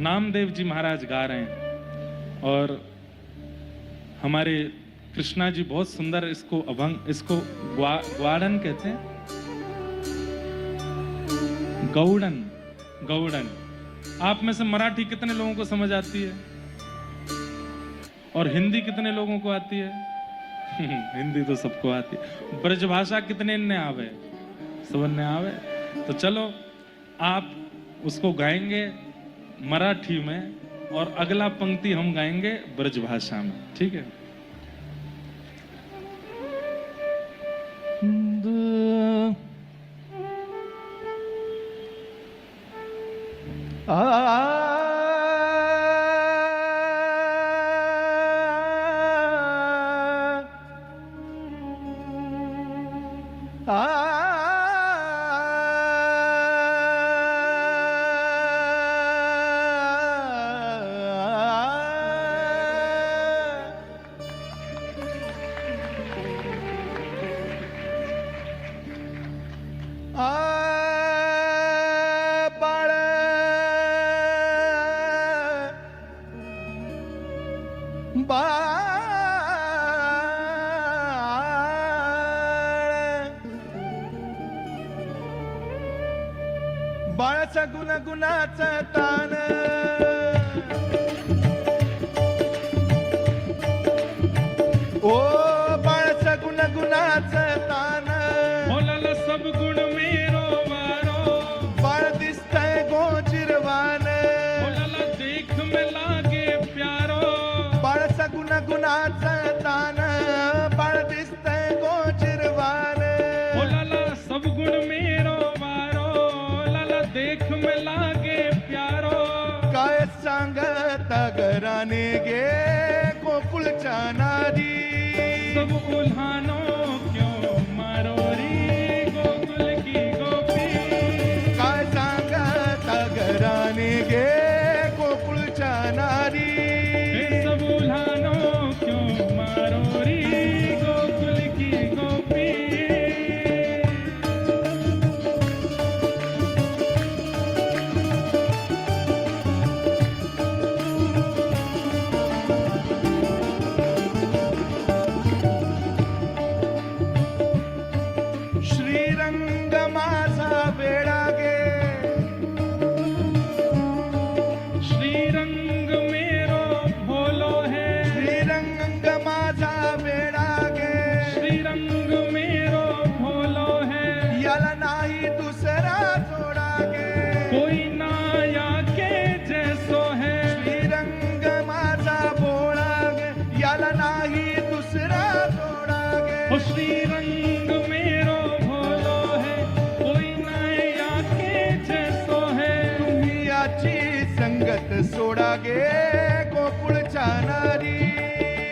नामदेव जी महाराज गा रहे हैं और हमारे कृष्णा जी बहुत सुंदर इसको अभंग, इसको ग्वाड़न कहते हैं, गौड़न। गौड़न। आप में से मराठी कितने लोगों को समझ आती है और हिंदी कितने लोगों को आती है? हिंदी तो सबको आती है। ब्रजभाषा कितने ने आवे? सब ने आवे। तो चलो आप उसको गाएंगे मराठी में और अगला पंक्ति हम गाएंगे ब्रजभाषा में, ठीक है? बाळाचा गुणाचा तान ओ बाळाचा गुणाचा तान बोलाला सब गुण मेरो वारो बाळ दिसतंय गोचिरवान बोलाला देख में लागे प्यारो बाळाचा गुणाचा तान बाळ दिसतंय गोचिरवान बोलाला सब गुण मेरो वारो लाला देख में लागे प्यारो काय सांगत घराने गे गोकुळच्या नारी सब उल्हानो क्यों मारो री गोकुल की गोपी काय सांगत घराने गे गोकुळच्या नारी हे सब उल्हानो क्यों मारो री गोकुल की गोपी श्रीरंग माझा वेडा गे श्रीरंग मेरो भोलो है श्रीरंग माझा वेडा गे श्रीरंग मेरो भोलो है याला नाही दुसरा जोडा गे कोई नाया के जैसो है श्रीरंग माझा भोळा गे याला नाही दुसरा जोडा गे ओ श्रीरंग मेरो भोलो है कोई नाया के जैसो है तुम्ही याची संगत सोडा गे गोकुळच्या नारी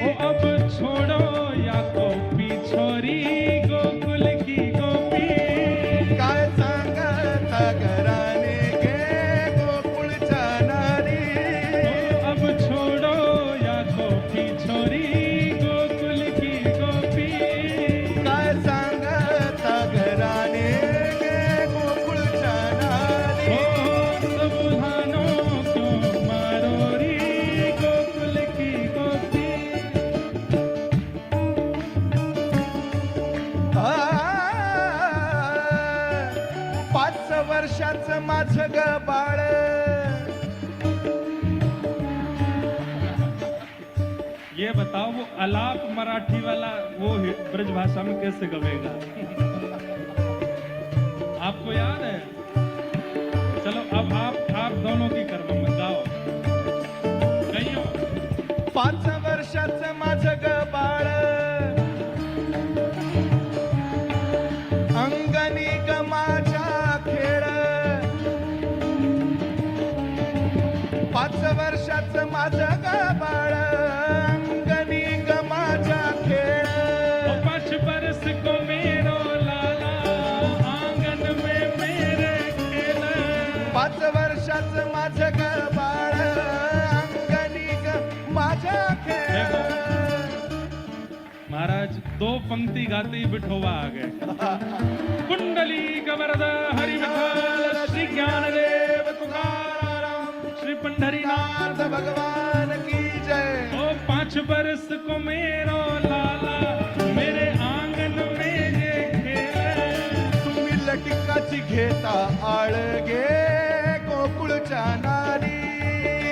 ओ अब छोड़ो या गोपी छोरी गोकुल की गोपी काय सांगत घराने गे गोकुळच्या नारी ओ अब छोड़ो या गोपी छोरी गोकुल की गोपी काय सांगत घराने गे गोकुळच्या नारी ओ सब उल्हानो क्यों मारो री गोकुल की गोपी आ, 5 वर्षाचं माझं ग बाळ ये बताओ वो अलाप मराठी वाला वो ब्रज भाषा में कैसे गवेगा? आपको याद है? चलो अब आप दोनों की कर्म में गाओ। गाइयो। 5 वर्षाचं माझं ग बाळ अंगणी ग माझ्या खेळ 5 वर्षाचं माझं ग बाळ अंगणी ग माझ्या खेळ ओ 5 बरस को मेरो लाला आंगन में मेरे खेल 5 वर्षाचं माझं ग बाळ अंगणी ग माझ्या खेळ महाराज 2 पंक्ति गाते ही बिठोबा आ गए। कुंडली कवरदा हरि विठ्ठल श्री ज्ञानदेव तुकाराम श्री पंढरीनाथ नाथ भगवान की जय। ओ 5 बरस को मेरो लाला मेरे आंगन में ये खेले तुम्ही लटिकाची घेता आळगे गोकुळच्या नारी।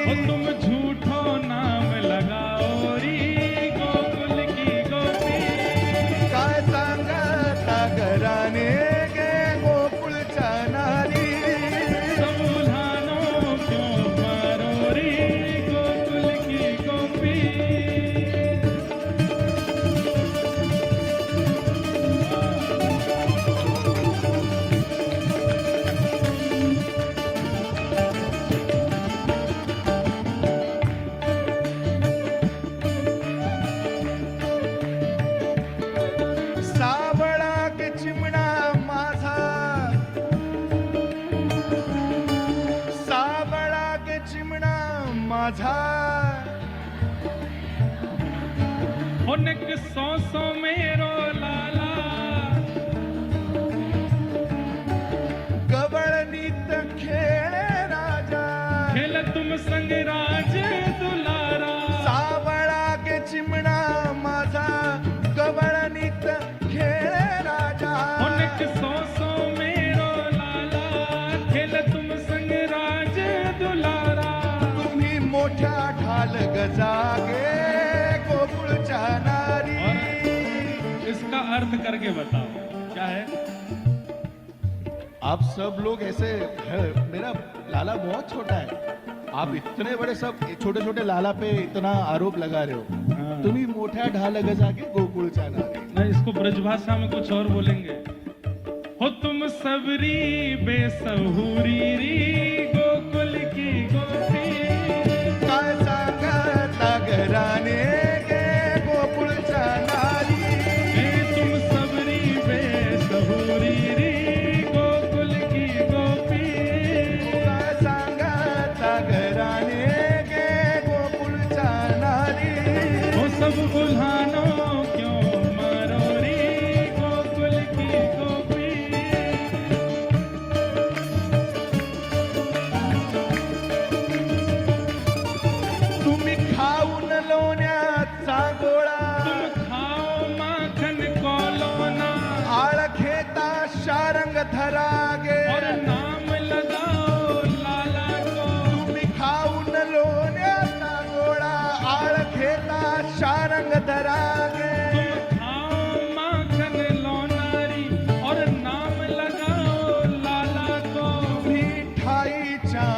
ओ तुम झूठो नाम लगाओ री गोकुल की गोपी काय सांगता घराने गे गोकुळच्या नारी। सब उल्हानो क्यों मारो री गोकुल की गोपी सावळा के चिमणा माझा, सावळा के चिमणा माझा। होनेक 100 मेरो लाला गवळणीत खेळे राजा। खेल तुम संग राज दुलारा सावळा के चिमणा माझा गवळणीत खेळे राजा। होनेक 100 मेरो लाला खेल तुम संग राज दुलारा तुम्ही मोठ्या ढाल गजागे गोकुळच्या नारी। और इसका अर्थ करके बताओ क्या है आप सब लोग ऐसे मेरा लाला बहुत छोटा है, आप इतने बड़े सब छोटे छोटे लाला पे इतना आरोप लगा रहे हो। हाँ। तुम्ही मोठ्या ढाल गजागे गोकुळच्या नारी। नहीं इसको ब्रजभाषा में कुछ और बोलेंगे हो तुम सबरी बेसहुरी री गोकुल की गोपी काय सांगता घराने गे गोकुळच्या नारी। हे तुम सबरी बेसहुरी री गोकुल की गोपी काय सांगता घराने गे गोकुळच्या नारी। हो सब उल्हानो क्यों मारो री गोकुल की गोपी तुम्ही खाऊन लोण्याचा गोळा, तुम खाओ माखन कोलोना आळ घेता शारंग धरागे। और नाम लगाओ लाला को तुम्ही खाऊन लोण्याचा गोळा, आळ घेता शारंग धरागे। तुम खाओ माखन लोनारी और नाम लगाओ लाला को मिठाईच्या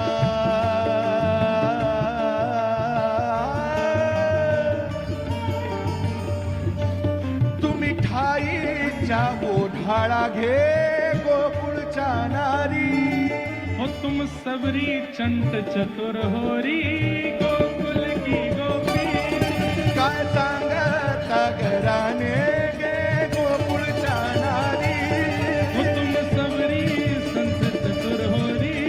तुम्ही ठाईच्या ओढाळा घे गोकुळच्या नारी। हो तुम सबरी चंट चतुर होरी गोकुल की गोपी काय सांगता घराने गे गोकुळच्या नारी। हो तुम सबरी संत चतुर होरी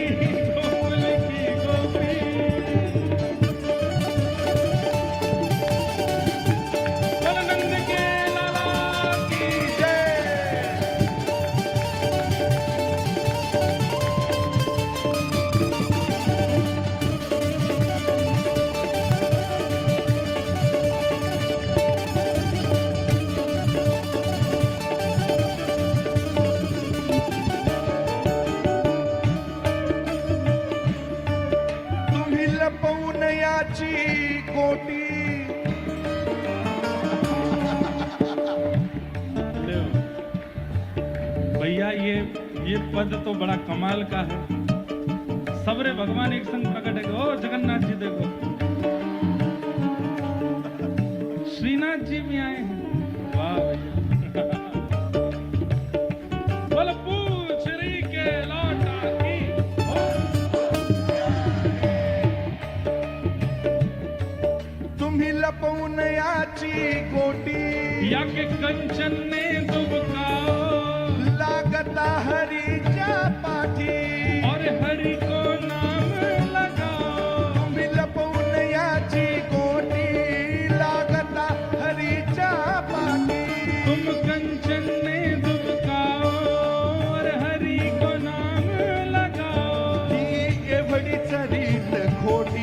गोकुल की गोपी बोल नंद के लाला की जय। तुम्ही लपवून याची कोटी, भैया ये पद तो बड़ा कमाल का है सबरे भगवान एक संग प्रकट है ओ जगन्नाथ जी देखो श्रीनाथ जी भी आए हैं वाह भैया बोल पूछ रही के लौटा की तुम्ही लपवून याची कोटी, या के कंचन ने दुबकाओ लागता हरीच्या पाठी। और हरि को नाम लगाओ तुम्ही लपवून याची कोटी, लागता हरीच्या पाठी। तुम कंचन ने दुबकाओ और हरि को नाम लगाओ ही एवढीच रीत खोटी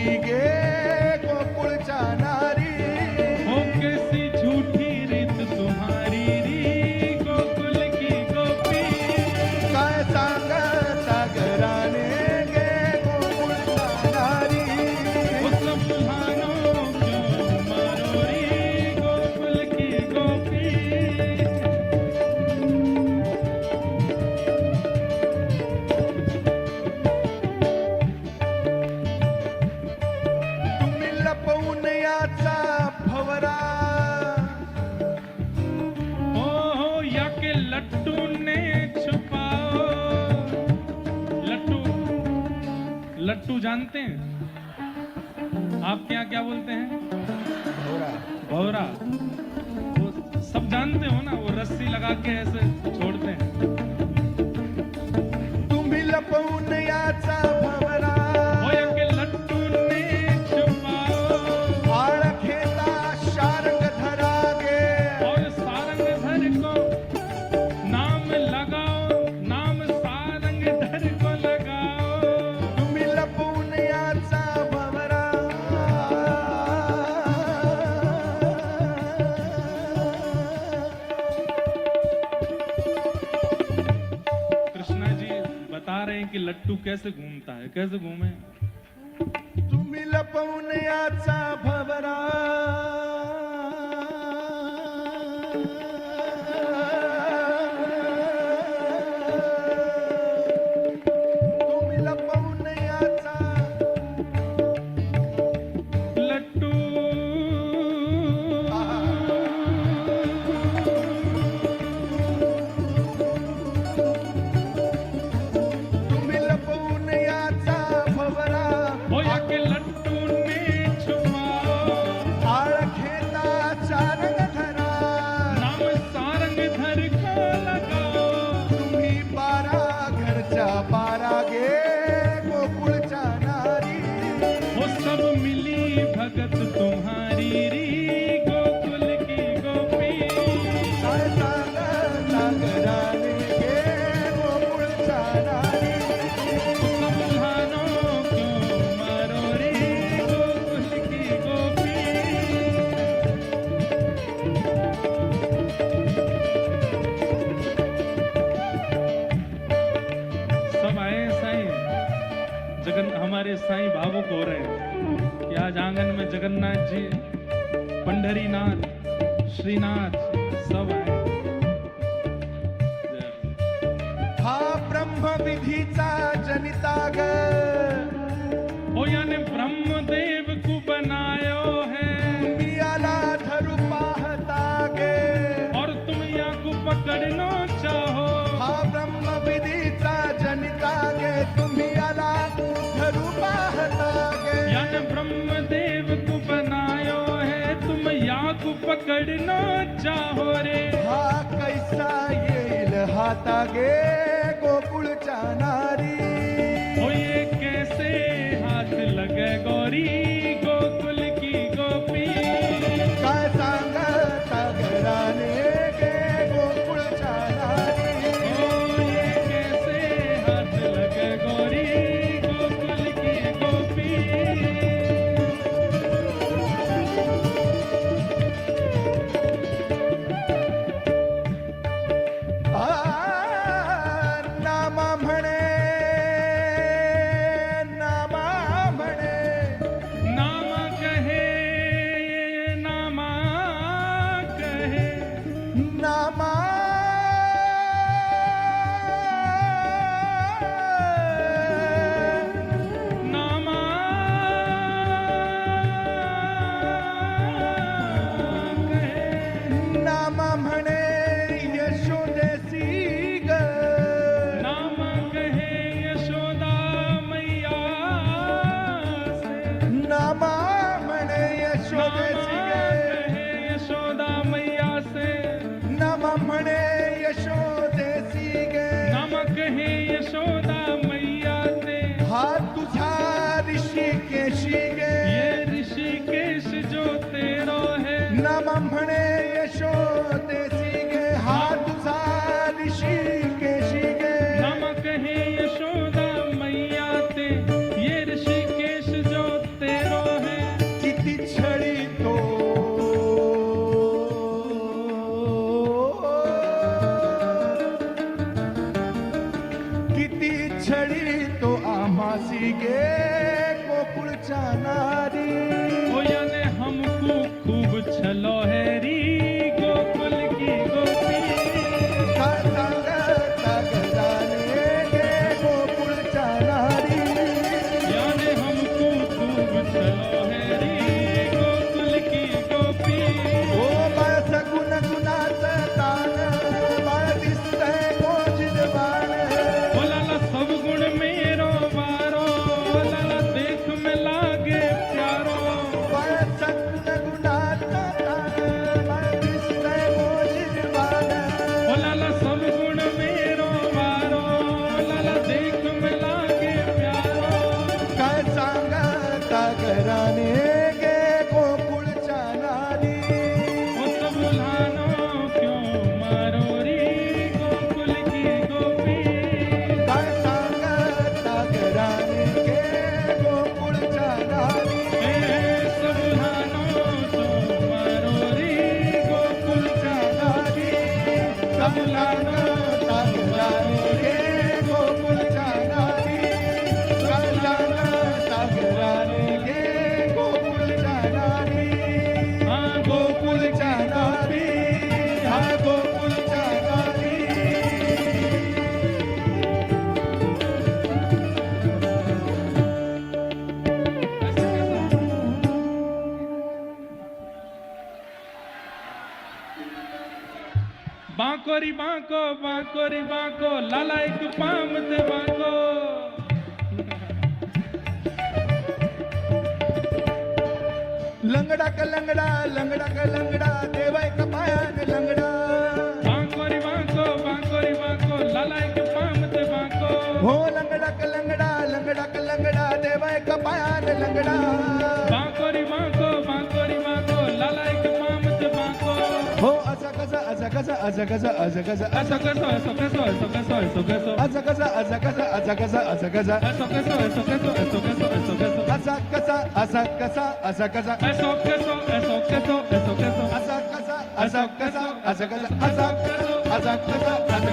लट्टू जानते हैं? आपके यहाँ क्या बोलते हैं? भौरा। भौरा। वो सब जानते हो ना, वो रस्सी लगा के ऐसे छोड़ते हैं। तुम्ही लपवून याचा भवरा होय के लट्टू ने छुपाओ आळ घेता शारंग धरागे और सारंग धर को नाम लगाओ, नाम सारंग धर को लगाओ। तुम्ही लपवून याचा भवरा कृष्णा जी बता रहे हैं कि लट्टू कैसे घूमता है, कैसे घूमे। तुम्ही लपवून याचा भवरा तुम्ही लपवून याचा लट्टू तुम्ही लपवून याचा भवरा होय के लट्टू ने छुपाओ आळ घेता चारंग धरा नाम सारंग धर को लगाओ। तुम्ही बारा घरच्या बारा गे गोकुळच्या नारी वो सब मिली भगत तुम्हारी री गोकुल की गोपी। काय सांग नागराने गे गोकुळच्या नारी सब भानो क्यों मारो रे गोकुल की गोपी। सब आए साईं, हमारे साईं भावुक हो रहे हैं कि आज आंगन में जगन्नाथ जी, पंढरीनाथ, श्रीनाथ सब आए। जय। हा ब्रह्मविधीचा जनिता ग ओ याने ब्रह्मदेव को बनायो है तुम्ही आला धरू पाहता गे और तुम या को पकड़ना चाहो। हा ब्रह्मविधीचा जनिता गे तुम्ही आला धरू पाहता गे याने ब्रह्मदेव को बनायो है, तुम या को पकड़ना चाहो रे। हा कैसा येईल हाता गे गोकुळच्या नारी ओ ये कैसे हाथ लगे गौरी गोकुल की गोपी। काय सांगता घराने गे गोकुळच्या नारी ओ ये कैसे हाथ लगे गौरी गोकुल की गोपी। नामा म्हणे नामा म्हणे नाम कहे नामा कहे नामा नामा कहे नामा म्हणे यशोदेसी ग नाम कहे यशोदा मैया से। नामा म्हणे नाम यशोदेसी ग कहे यशोदा मैया से। नामा म्हणे यशोदेसी ग नाम कहे यशोदा मैया से। हा तुझा ऋषिकेशी ग ये ऋषिकेश जो तेरो है, नामा म्हणे यशोदेसी ग हा तुझा ऋषिकेशी ग नाम कहे यशोदा मैया ते, ये ऋषिकेश जो तेरो है। किती छळी तो किती छळी तो आम्हासी गे गोकुळच्या नारी ओ याने हमको खूब छलो है री गोकुल की गोपी। काय सांगता गजाने गे गोकुळच्या नारी याने हमको खूब छलो है री गोकुल की गोपी। ओ बाळ सगुण गुणाचं तान बाळ दिसतंय गोजिरवाण ओ लाला सब गुण मेरो वारो, ओ लाला सागराने गे गोकुळच्या नारी ओ सबुलानो क्यों मारो री गोकुल की गोपी काय सांग सागराने गे गोकुळच्या नारी हे सबुलानो क्यों मारो री गोकुलच्या नारी सबुलानो सागराने गे गोकुळच्या नारी सबुलानो सागराने गे गोकुळच्या नारी हा गोकुळच्या नारी हा गोकुळच्या नारी बांको री बांको लाला एक पाम ते बांको लंगडा का लंगडा लंगडा का लंगडा देवा एक पायाने लंगडा बांको री बांको लाला एक पाम ते बांको हो लंगडा का लंगडा लंगडा का लंगडा देवा एक पायाने लंगडा बांको री बांको लाला एक पाम ते बांको हो असा कसा असा कसा असा कसा असा कसा ऐसो कैसो ऐसो कैसो ऐसो कैसो ऐसो कैसो असा कसा असा कसा असा कसा असा कसा ऐसो कैसो ऐसो कैसो ऐसो कैसो ऐसो कैसो असा कसा असा कसा असा कसा ऐसो कैसो ऐसो कैसो ऐसो कैसो असा कसा असा कसा असा कसा असा कसा असा कसा असा